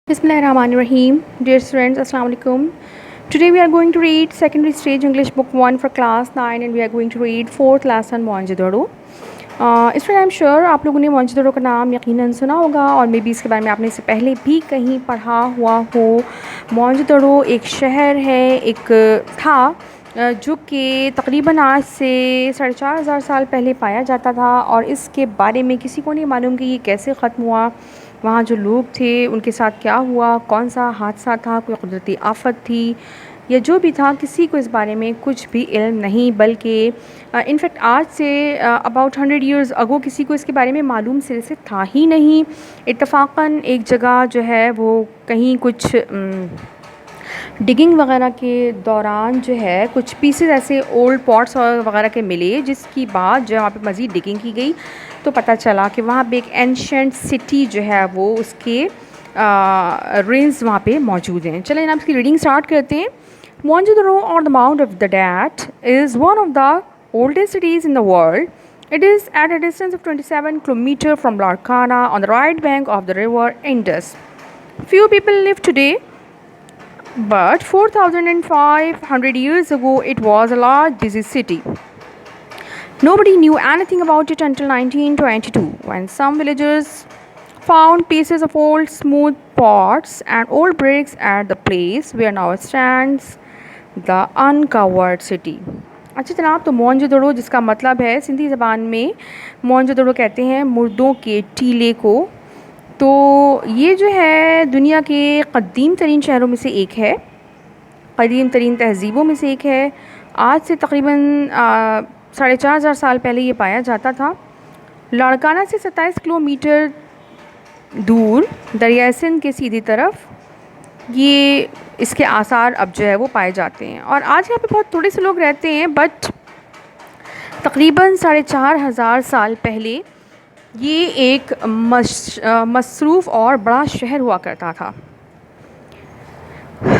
Bismillahirrahmanirrahim. Dear students, Assalamu alaikum. Today we are going to read secondary stage English book 1 for class 9 and we are going to read 4th lesson Mohenjodaro. इस I am sure आप लोगों ने मोहनजोदड़ो का नाम यकीनन सुना होगा और मे बी इसके बारे में आपने इससे पहले भी कहीं पढ़ा हुआ हो. मोहनजोदड़ो एक शहर है, एक था जो कि तकरीबन आज से 4,500 साल पहले पाया जाता था और इसके बारे में किसी को नहीं मालूम कि ये कैसे ख़त्म हुआ. वहाँ जो लोग थे उनके साथ क्या हुआ, कौन सा हादसा था, कोई कुदरती आफत थी या जो भी था, किसी को इस बारे में कुछ भी इल्म नहीं. बल्कि इनफैक्ट आज से अबाउट 100 ईयर्स अगो किसी को इसके बारे में मालूम सिरे से था ही नहीं. इत्तफाक़न एक जगह जो है वो कहीं कुछ डिगिंग वगैरह के दौरान जो है कुछ पीसेस ऐसे ओल्ड पॉट्स वगैरह के मिले, जिसकी बाद जो वहाँ पे मज़ीद डिगिंग की गई तो पता चला कि वहाँ पे एक एंशेंट सिटी जो है वो उसके रेंज वहाँ पे मौजूद हैं. चलें जनाब इसकी रीडिंग स्टार्ट करते हैं. मोहनजोदड़ो और the mount of the that is one of the oldest cities in the world. It is at a distance of 27 kilometers from Larkana on the right bank of the river Indus. Few people live today, but 4,500 years ago it was a large busy city. Nobody knew anything about it until 1922, when some villagers found pieces of old smooth pots and old bricks at the place where now stands the uncovered city. अच्छा जनाब, तो मोहनजोदड़ो जिसका मतलब है सिंधी ज़बान में मोहनजोदड़ो कहते हैं मुर्दों के टीले को. तो ये जो है दुनिया के क़दीम तरीन शहरों में से एक है, क़दीम तरीन तहज़ीबों में से एक है. आज से तकरीबन 4,500 साल पहले ये पाया जाता था. लाड़काना से 27 किलोमीटर दूर दरिया सिंध के सीधी तरफ ये इसके आसार अब जो है वो पाए जाते हैं. और आज यहाँ पे बहुत थोड़े से लोग रहते हैं, बट तकरीबन 4,500 साल पहले ये एक मसरूफ़ और बड़ा शहर हुआ करता था.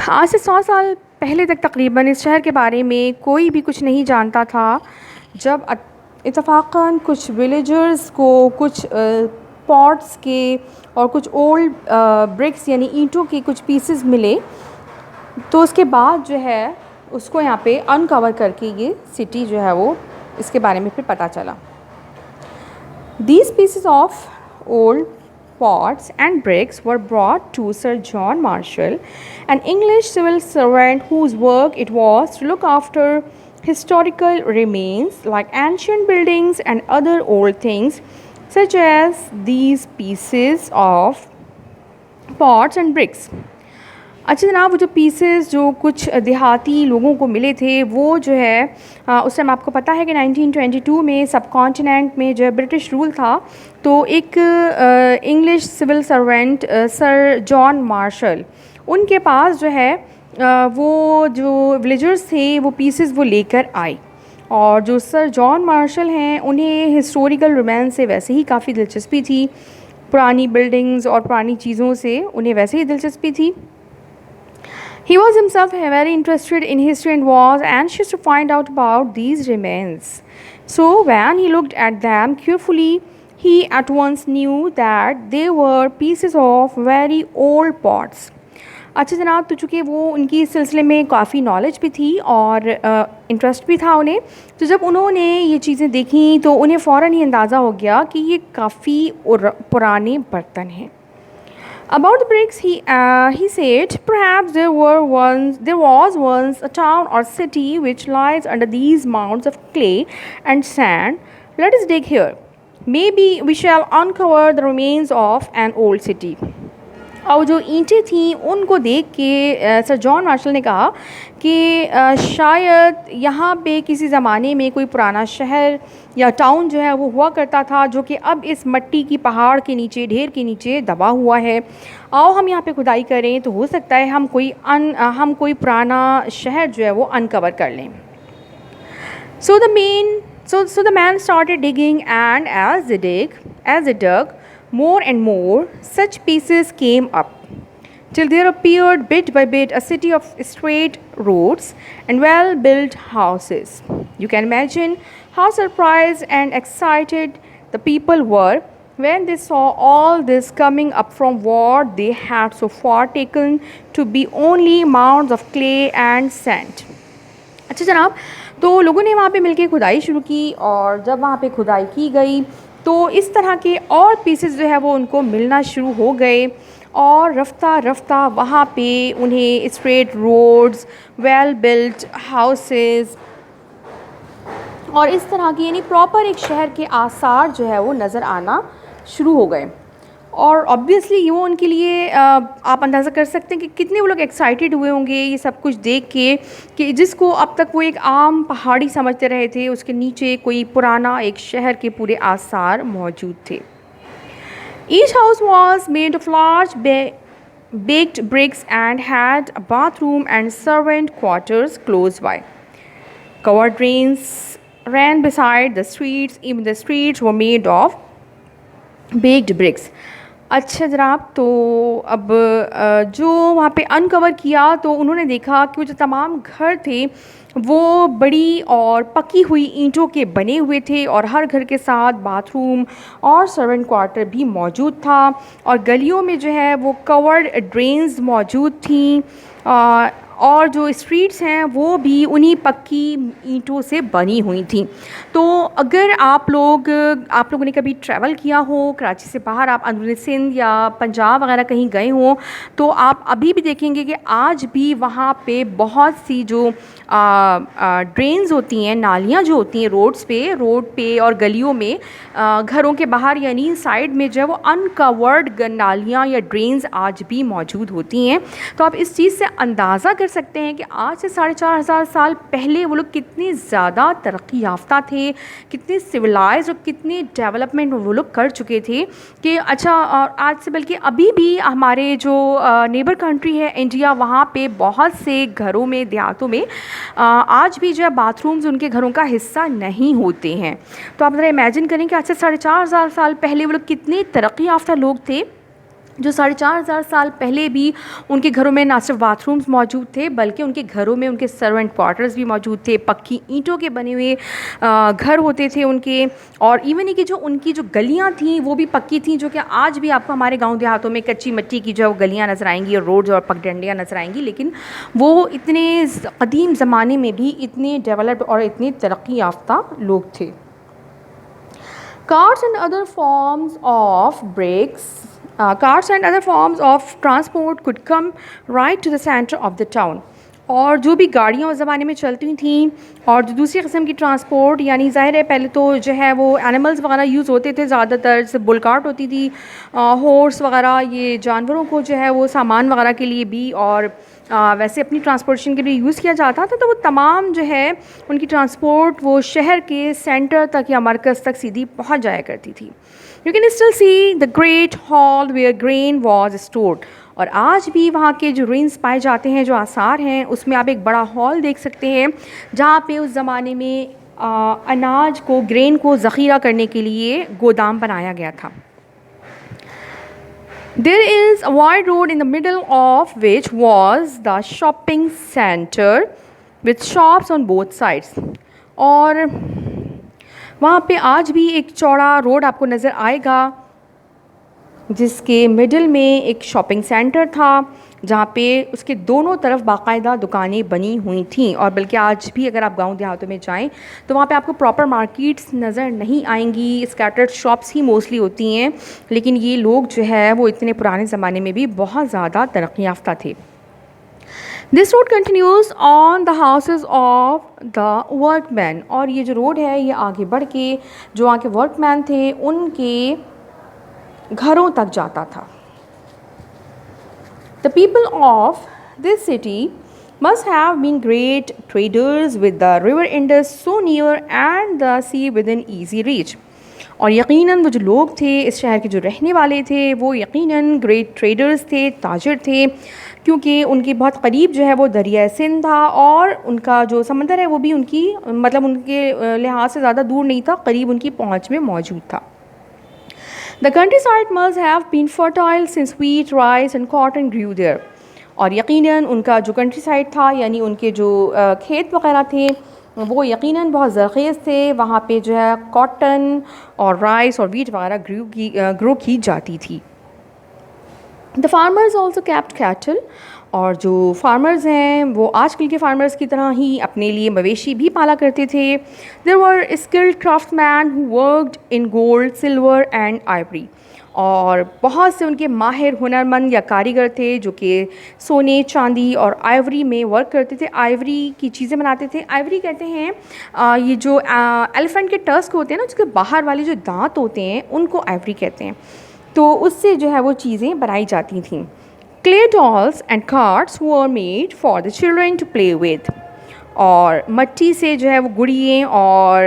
आज से 100 साल पहले तक तकरीबन इस शहर के बारे में कोई भी कुछ नहीं जानता था. जब इत्तफाक़न कुछ विलेजर्स को कुछ पॉट्स के और कुछ ओल्ड ब्रिक्स यानी ईंटों के कुछ पीसेस मिले, तो उसके बाद जो है उसको यहाँ पे अनकवर करके ये सिटी जो है वो इसके बारे में फिर पता चला. These pieces of old pots and bricks were brought to Sir John Marshall, an English civil servant whose work it was to look after historical remains like ancient buildings and other old things such as these pieces of pots and bricks. अच्छा जनाब, वो जो pieces जो कुछ देहाती लोगों को मिले थे वो जो है उस टाइम आपको पता है कि 1922 में सब कॉन्टिनेंट में जो है ब्रिटिश रूल था. तो एक English civil servant sir John Marshall, उनके पास जो है वो जो विलेजर्स थे वो पीसेस वो लेकर आए. और जो सर जॉन मार्शल हैं उन्हें हिस्टोरिकल रोमांस से वैसे ही काफ़ी दिलचस्पी थी, पुरानी बिल्डिंग्स और पुरानी चीज़ों से उन्हें वैसे ही दिलचस्पी थी. He was himself very interested in history and was anxious to find out about these remains. So when he looked at them carefully, he at once knew that they were pieces of very old pots. अच्छा जनाब, तो चूँकि वो उनकी इस सिलसिले में काफ़ी नॉलेज भी थी और इंटरेस्ट भी था उन्हें, तो जब उन्होंने ये चीज़ें देखी तो उन्हें फ़ौरन ही अंदाज़ा हो गया कि ये काफ़ी पुराने बर्तन हैं. About the bricks, he said, perhaps there was once a town or city which lies under these mounds of clay and sand. Let us dig here. Maybe we shall uncover the remains of an old city. और जो ईंटें थीं उनको देख के sir John martial ने कहा कि शायद यहाँ पे किसी ज़माने में कोई पुराना शहर या टाउन जो है वो हुआ करता था, जो कि अब इस मिट्टी की पहाड़ के नीचे, ढेर के नीचे दबा हुआ है. आओ हम यहाँ पे खुदाई करें तो हो सकता है हम कोई पुराना शहर जो है वो अनकवर कर लें. So the man started digging, and as they dug, more and more such pieces came up, till there appeared bit by bit a city of straight roads and well-built houses. You can imagine how surprised and excited the people were When they saw all this coming up from what they had so far taken to be only mounds of clay and sand. अच्छा जनाब, तो लोगों ने वहाँ पे मिलके खुदाई शुरू की और जब वहाँ पे खुदाई की गई तो इस तरह के और पीसेस जो है वो उनको मिलना शुरू हो गए और रफ्ता रफ्ता वहाँ पे उन्हें straight roads, well built houses और इस तरह की यानी प्रॉपर एक शहर के आसार जो है वो नज़र आना शुरू हो गए। और ऑब्वियसली ये वो उनके लिए आप अंदाज़ा कर सकते हैं कि कितने वो लोग एक्साइटेड हुए होंगे ये सब कुछ देख के कि जिसको अब तक वो एक आम पहाड़ी समझते रहे थे, उसके नीचे कोई पुराना एक शहर के पूरे आसार मौजूद थे। Each house was made of large baked bricks and had a bathroom and servant quarters close by. Covered drains ran beside the streets. Even the streets were made of baked bricks. अच्छा जनाब, तो अब जो वहाँ पे uncover किया तो उन्होंने देखा कि वो जो तमाम घर थे वो बड़ी और पकी हुई ईंटों के बने हुए थे और हर घर के साथ बाथरूम और सर्वेंट क्वार्टर भी मौजूद था और गलियों में जो है वो कवर्ड ड्रेन्स मौजूद थी और जो स्ट्रीट्स हैं वो भी उन्हीं पक्की ईंटों से बनी हुई थी। तो अगर आप लोगों ने कभी ट्रैवल किया हो कराची से बाहर, आप अंदरूनी सिंध या पंजाब वगैरह कहीं गए हों तो आप अभी भी देखेंगे कि आज भी वहाँ पे बहुत सी जो ड्रेन्स होती हैं, नालियाँ जो होती हैं रोड पे और गलियों में घरों के बाहर यानी साइड में जो है वो अनकवर्ड नालियाँ या ड्रेन्स आज भी मौजूद होती हैं। तो आप इस चीज़ से अंदाज़ा कर सकते हैं कि आज से 4,500 साल पहले वो लोग कितने ज़्यादा तरक्की याफ्ता थे, कितने सिविलाइज्ड और कितने डेवलपमेंट वो लोग कर चुके थे कि अच्छा आज से बल्कि अभी भी हमारे जो नेबर कंट्री है इंडिया, वहाँ पे बहुत से घरों में देहातों में आज भी जो है बाथरूम्स उनके घरों का हिस्सा नहीं होते हैं। तो आप ज़रा इमेजिन करें कि आज से 4,500 साल पहले वो लोग कितने तरक्की याफ्ता लोग थे जो 4,500 साल पहले भी उनके घरों में ना सिर्फ बाथरूम्स मौजूद थे बल्कि उनके घरों में उनके सर्वेंट क्वार्टर्स भी मौजूद थे, पक्की ईंटों के बने हुए घर होते थे उनके। और इवन ही कि जो उनकी जो गलियां थीं वो भी पक्की थीं, जो कि आज भी आपको हमारे गांव देहातों में कच्ची मिट्टी की जो गलियां नज़र आएंगी और रोड्स और पगडंडियाँ नज़र आएंगी, लेकिन वो इतने क़दीम ज़माने में भी इतने डेवलप्ड और इतने तरक्की याफ्ता लोग थे। Carts and other forms of transport could come right to the center of the town. और जो भी गाड़ियाँ उस ज़माने में चलती थीं और जो दूसरी किस्म की ट्रांसपोर्ट यानी ज़ाहिर है पहले तो जो है वो एनिमल्स वगैरह यूज़ होते थे ज़्यादातर, जैसे बुल कार्ट होती थी, हॉर्स वगैरह, ये जानवरों को जो है वो सामान वगैरह के लिए भी और वैसे अपनी ट्रांसपोर्टेशन के लिए यूज़ किया जाता था। तो वो तमाम जो है उनकी ट्रांसपोर्ट वो शहर के सेंटर तक या मरकज़ तक सीधी पहुंच जाया करती थी। You can still see the great hall where grain was stored. और आज भी वहाँ के जो रेंस पाए जाते हैं, जो आसार हैं, उसमें आप एक बड़ा हॉल देख सकते हैं जहाँ पे उस ज़माने में अनाज को, ग्रेन को ज़ख़ीरा करने के लिए गोदाम बनाया गया था। There is a wide road in the middle of which was the shopping center with shops on both sides. और वहाँ पे आज भी एक चौड़ा रोड आपको नज़र आएगा जिसके मिडल में एक शॉपिंग सेंटर था जहाँ पे उसके दोनों तरफ बाकायदा दुकानें बनी हुई थीं। और बल्कि आज भी अगर आप गांव देहातों में जाएं तो वहाँ पे आपको प्रॉपर मार्केट्स नज़र नहीं आएंगी, स्कैटर्ड शॉप्स ही मोस्टली होती हैं। लेकिन ये लोग जो है वो इतने पुराने ज़माने में भी बहुत ज़्यादा तरक्की याफ्ता थे। This road continues on the houses of the workman. और ये जो रोड है ये आगे बढ़ के जो वहाँ के वर्कमैन थे उनके घरों तक जाता था। The people of this city must have been great traders with the river Indus so near and the sea within easy reach. और यकीनन वो जो लोग थे इस शहर के जो रहने वाले थे वो यकीनन ग्रेट ट्रेडर्स थे, ताजिर थे, क्योंकि उनके बहुत करीब जो है वो दरिया सिंध था और उनका जो समंदर है वो भी उनकी मतलब उनके लिहाज से ज़्यादा दूर नहीं था, करीब उनकी पहुँच में मौजूद था। The countryside must have been fertile since wheat, rice and cotton grew there. और यकीनन उनका जो कंट्री साइड था यानी उनके जो खेत वगैरह थे वो यकीनन बहुत ज़रख़ेज़ थे। वहाँ पे जो है कॉटन और राइस और वीट वगैरह ग्रो की जाती थी। The farmers also kept cattle, और जो फार्मर्स हैं वो आजकल के फार्मर्स की तरह ही अपने लिए मवेशी भी पाला करते थे। There were skilled craftsman who worked in gold, silver and ivory, और बहुत से उनके माहिर हुनरमंद या कारीगर थे जो कि सोने, चांदी और आइवरी में वर्क करते थे, आइवरी की चीज़ें बनाते थे। आइवरी कहते हैं ये जो एलिफेंट के टस्क होते हैं ना, जिसके बाहर वाले जो दांत होते हैं उनको आइवरी कहते हैं, तो उससे जो है वो चीज़ें बनाई जाती थीं। Clay dolls and cards were made for the children to play with, और मिट्टी से जो है वो गुड़ियाँ और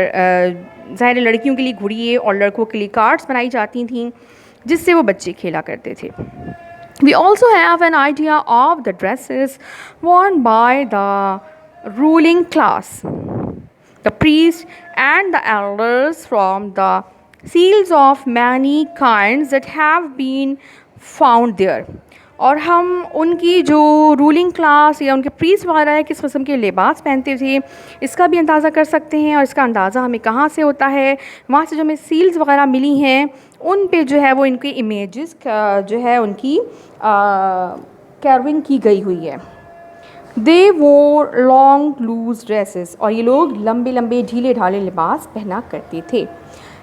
ज़ाहिर लड़कियों के लिए गुड़ियाँ और लड़कों के लिए कार्ड्स बनाई जाती थीं जिससे वो बच्चे खेला करते थे। We also have an idea of the dresses worn by the ruling class, the priests and the elders, from the seals of many kinds that have been found there. और हम उनकी जो रूलिंग क्लास या उनके priest वगैरह है किस किस्म के लिबास पहनते थे इसका भी अंदाज़ा कर सकते हैं, और इसका अंदाज़ा हमें कहाँ से होता है, वहाँ से जो हमें सील्स वगैरह मिली हैं उन पे जो है वो इनकी इमेजेस जो है उनकी कैरविंग की गई हुई है। दे वोर लॉन्ग लूज ड्रेसेस, और ये लोग लंबे लंबे ढीले ढाले लिबास पहना करते थे।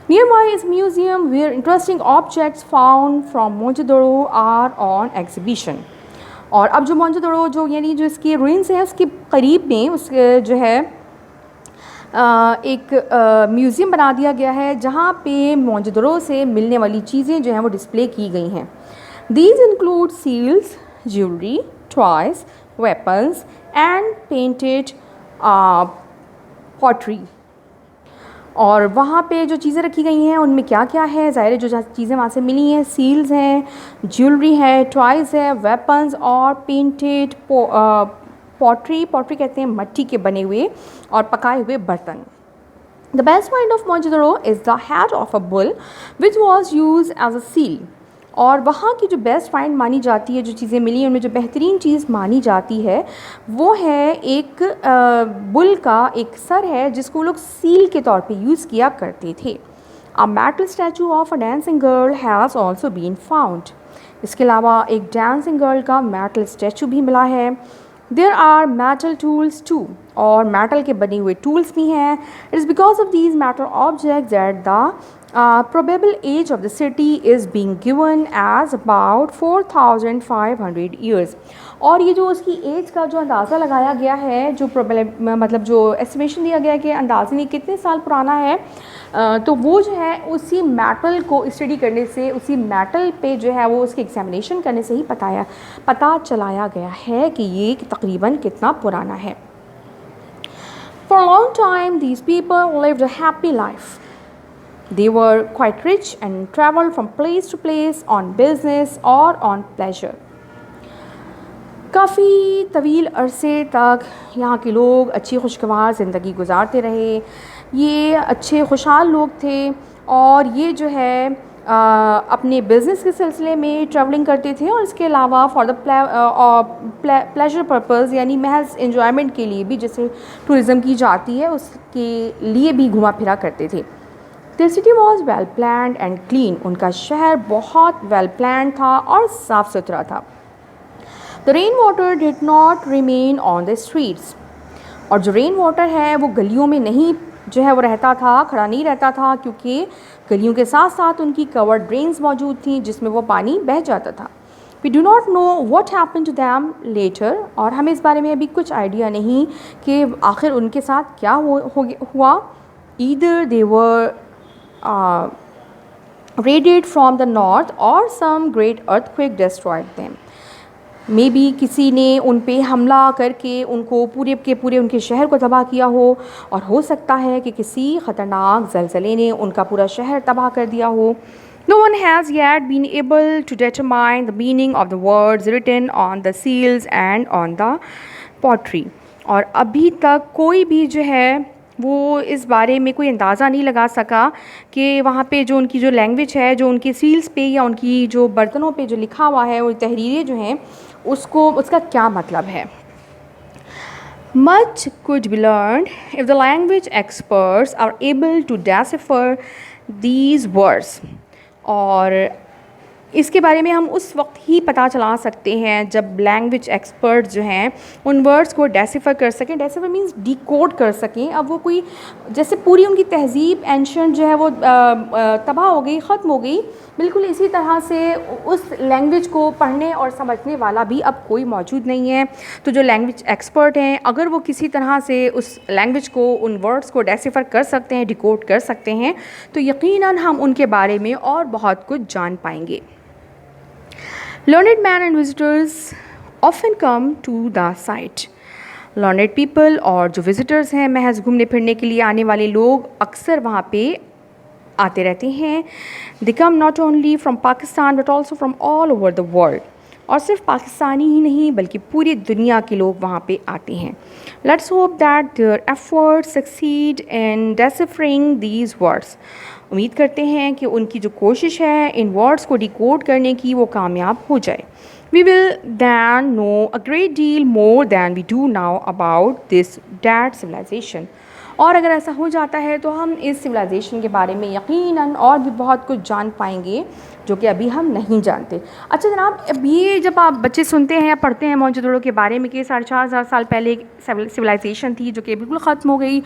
Nearby is museum where interesting objects found from Mohenjodaro are on exhibition। और अब जो मोहनजोदड़ो जो यानी जो इसकी ruins है उसके करीब में उसके जो है एक म्यूज़ियम बना दिया गया है जहाँ पे मोहनजोदड़ो से मिलने वाली चीज़ें जो हैं वो डिस्प्ले की गई हैं। These include seals, jewelry, toys, weapons and painted pottery। और वहाँ पे जो चीज़ें रखी गई हैं उनमें क्या क्या है, ज़ाहिर है जो चीज़ें वहाँ से मिली हैं, सील्स हैं, ज्वेलरी है, टॉयज़ है, वेपन्स और पेंटेड पॉटरी कहते हैं मिट्टी के बने हुए और पकाए हुए बर्तन। The best find of Mohenjodaro is the head of a bull which was use as a seal. और वहाँ की जो बेस्ट फाइंड मानी जाती है, जो चीज़ें मिली उनमें जो बेहतरीन चीज़ मानी जाती है वो है एक बुल का एक सर है जिसको लोग सील के तौर पे यूज़ किया करते थे। A metal statue of a dancing girl has also been found. इसके अलावा एक डांसिंग गर्ल का मेटल स्टैचू भी मिला है। There are metal tools too, और मेटल के बने हुए टूल्स भी हैं। It is because of these metal objects that the probable age of the city is being given as about 4500 years। और ये जो उसकी एज का जो अंदाज़ा लगाया गया है, जो मतलब जो एस्टिमेशन दिया गया है कि अंदाज़े नहीं कितने साल पुराना है, तो वो जो है उसी मेटल को स्टडी करने से, उसी मेटल पे जो है वो उसके एग्जामिनेशन करने से ही पता चलाया गया है कि ये तकरीबन कितना पुराना है। For a long time these people lived a happy life। They were quite rich and traveled from place to place on business or on pleasure। काफ़ी तवील अरसे तक यहाँ के लोग अच्छी खुशगवार ज़िंदगी गुजारते रहे। ये अच्छे खुशहाल लोग थे और ये जो है अपने बिज़नेस के सिलसिले में ट्रैवलिंग करते थे, और इसके अलावा फॉर द प्लेजर पर्पज़ यानी महज इन्जॉयमेंट के लिए भी, जैसे टूरिज़म की जाती है उसके लिए भी घुमा फिरा करते थे। The city was well planned and clean। उनका शहर बहुत well planned था और साफ़ सुथरा था। The rain water did not remain on the streets। और जो रेन वाटर है वो गलियों में नहीं जो है वो रहता था, खड़ा नहीं रहता था, क्योंकि गलियों के साथ साथ उनकी कवर्ड ड्रेन्स मौजूद थी जिसमें वो पानी बह जाता था। We do not know what happened to them later। और हमें इस बारे में अभी कुछ आइडिया नहीं कि आखिर उनके साथ क्या हुआ। Either they were raided from the north or some great earthquake destroyed them। May be किसी ने उन पे हमला करके उनको पूरे के पूरे उनके शहर को तबाह किया हो, और हो सकता है कि किसी ख़तरनाक ज़लज़ले ने उनका पूरा शहर तबाह कर दिया हो। No one has yet been able to determine the meaning of the words written on the seals and on the pottery। और अभी तक कोई भी जो है वो इस बारे में कोई अंदाज़ा नहीं लगा सका कि वहाँ पे जो उनकी जो लैंग्वेज है, जो उनकी सील्स पे या उनकी जो बर्तनों पे जो लिखा हुआ है, वो तहरीरें जो हैं उसका क्या मतलब है। Much could be learned if the language experts are able to decipher these words. और इसके बारे में हम उस वक्त ही पता चला सकते हैं जब लैंग्वेज एक्सपर्ट जो हैं उन वर्ड्स को डेसिफर कर सकें। डेसिफर मीन्स डिकोड कर सकें। अब वो कोई जैसे पूरी उनकी तहज़ीब एंशंट जो है वो तबाह हो गई, ख़त्म हो गई, बिल्कुल इसी तरह से उस लैंग्वेज को पढ़ने और समझने वाला भी अब कोई मौजूद नहीं है। तो जो लैंग्वेज एक्सपर्ट हैं अगर वो किसी तरह से उस लैंग्वेज को, उन वर्ड्स को डेसिफर कर सकते हैं, डिकोड कर सकते हैं, तो यकीनन हम उनके बारे में और बहुत कुछ जान पाएंगे। Learned men and visitors often come to the site. Learned people और जो visitors हैं, महज घूमने फिरने के लिए आने वाले लोग अक्सर वहाँ पे आते रहते हैं। They come not only from Pakistan but also from all over the world. और सिर्फ पाकिस्तानी ही नहीं बल्कि पूरी दुनिया के लोग वहाँ पे आते हैं। Let's hope that their efforts succeed in deciphering these words. उम्मीद करते हैं कि उनकी जो कोशिश है इन वर्ड्स को डिकोड करने की वो कामयाब हो जाए। We will then know a great deal more than we do now about this dead civilization. और अगर ऐसा हो जाता है तो हम इस सिविलाइजेशन के बारे में यकीनन और भी बहुत कुछ जान पाएंगे जो कि अभी हम नहीं जानते। अच्छा जनाब, अब ये जब आप बच्चे सुनते हैं या पढ़ते हैं मोहनजोदड़ो के बारे में कि 4,500 साल पहले एक सिविलाइजेशन थी जो कि बिल्कुल ख़त्म हो गई,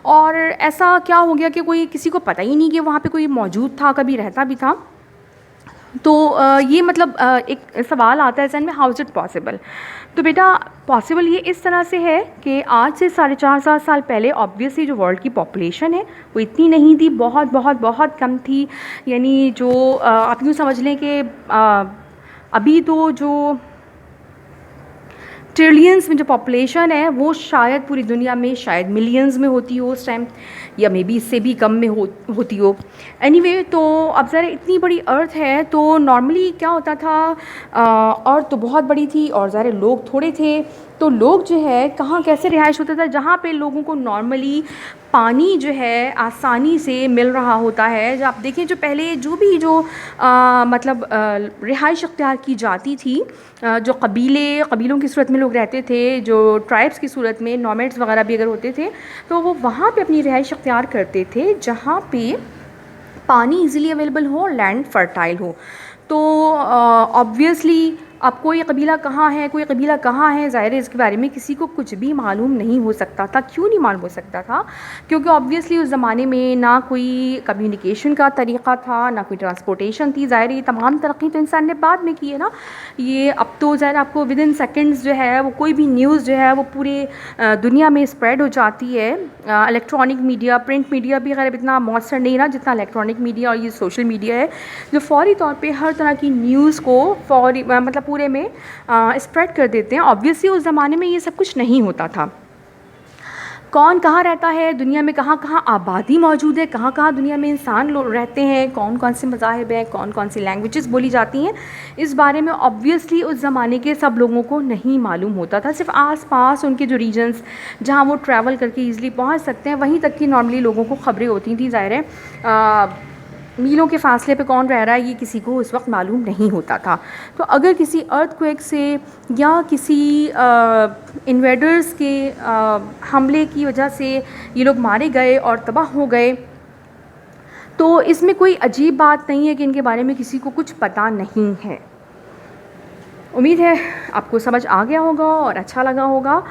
और ऐसा क्या हो गया कि कोई किसी को पता ही नहीं कि वहाँ पे कोई मौजूद था, कभी रहता भी था, तो ये मतलब एक सवाल आता है जहन में, हाउ इज़ इट पॉसिबल। तो बेटा पॉसिबल ये इस तरह से है कि आज से 4,500 साल पहले ऑब्वियसली जो वर्ल्ड की पॉपुलेशन है वो इतनी नहीं थी, बहुत बहुत बहुत कम थी। यानी जो आप यूँ समझ लें कि अभी तो जो ट्रिलियंस में जो पॉपुलेशन है वो शायद पूरी दुनिया में शायद मिलियंस में होती हो उस टाइम, या मे बी इससे भी कम में होती हो। एनीवे तो अब ज़रा इतनी बड़ी अर्थ है तो नॉर्मली क्या होता था, अर्थ तो बहुत बड़ी थी और ज़रा लोग थोड़े थे, तो लोग जो है कहाँ कैसे रिहाइश होता था, जहाँ पे लोगों को नॉर्मली पानी जो है आसानी से मिल रहा होता है। जब आप देखें जो पहले जो भी जो मतलब रिहाइश अख्तियार की जाती थी, जो कबीलों की सूरत में लोग रहते थे, जो ट्राइब्स की सूरत में नॉमेड्स वगैरह भी अगर होते थे तो वो वहाँ पे अपनी रिहाइश अख्तियार करते थे जहाँ पे पानी इजीली अवेलेबल हो और लैंड फर्टाइल हो। तो ऑब्वियसली अब कोई कबीला कहाँ है, कोई कबीला कहाँ है, ज़ाहिर है इसके बारे में किसी को कुछ भी मालूम नहीं हो सकता था। क्यों नहीं मालूम हो सकता था? क्योंकि ऑब्वियसली उस ज़माने में ना कोई कम्युनिकेशन का तरीक़ा था, ना कोई ट्रांसपोर्टेशन थी। ज़ाहिर है ये तमाम तरक्की तो इंसान ने बाद में की है ना। ये अब तो ज़ाहिर आपको विद इन सेकेंड्स जो है वो कोई भी न्यूज़ जो है वो पूरे दुनिया में स्प्रेड हो जाती है। इलेक्ट्रॉनिक मीडिया, प्रिंट मीडिया भी खैर इतना मौसर नहीं रहा जितना इलेक्ट्रॉनिक मीडिया और ये सोशल मीडिया है, जो फ़ौरी तौर पे हर तरह की न्यूज़ को फ़ौरी मतलब पूरे में स्प्रेड कर देते हैं। ऑब्वियसली उस ज़माने में ये सब कुछ नहीं होता था। कौन कहाँ रहता है दुनिया में, कहाँ कहाँ आबादी मौजूद है, कहाँ कहाँ दुनिया में इंसान लोग रहते हैं, कौन कौन से मज़ाहिब हैं, कौन कौन सी लैंग्वेजेस बोली जाती हैं, इस बारे में ऑब्वियसली उस ज़माने के सब लोगों को नहीं मालूम होता था। सिर्फ आस पास उनके जो रीजन्स जहाँ वो ट्रैवल करके ईज़िली पहुँच सकते हैं वहीं तक की नॉर्मली लोगों को ख़बरें होती थी। ज़ाहिर है मीलों के फ़ासले पे कौन रह रहा है ये किसी को उस वक्त मालूम नहीं होता था। तो अगर किसी अर्थक्वेक से या किसी इन्वेडर्स के हमले की वजह से ये लोग मारे गए और तबाह हो गए, तो इसमें कोई अजीब बात नहीं है कि इनके बारे में किसी को कुछ पता नहीं है। उम्मीद है आपको समझ आ गया होगा और अच्छा लगा होगा।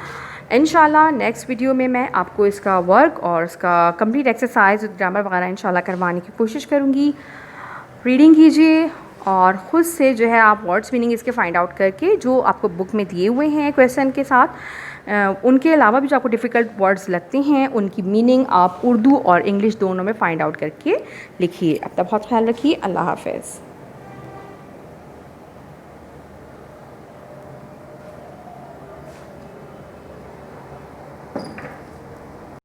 इंशाल्लाह नेक्स्ट वीडियो में मैं आपको इसका वर्क और इसका कंप्लीट एक्सरसाइज ग्रामर वगैरह इंशाल्लाह करवाने की कोशिश करूँगी। रीडिंग कीजिए और ख़ुद से जो है आप वर्ड्स मीनिंग इसके फ़ाइंड आउट करके जो आपको बुक में दिए हुए हैं क्वेश्चन के साथ, उनके अलावा भी जो आपको डिफ़िकल्ट वर्ड्स लगते हैं उनकी मीनिंग आप उर्दू और इंग्लिश दोनों में फ़ाइंड आउट करके लिखिए। अपना बहुत ख्याल रखिए। अल्लाह हाफ़िज़।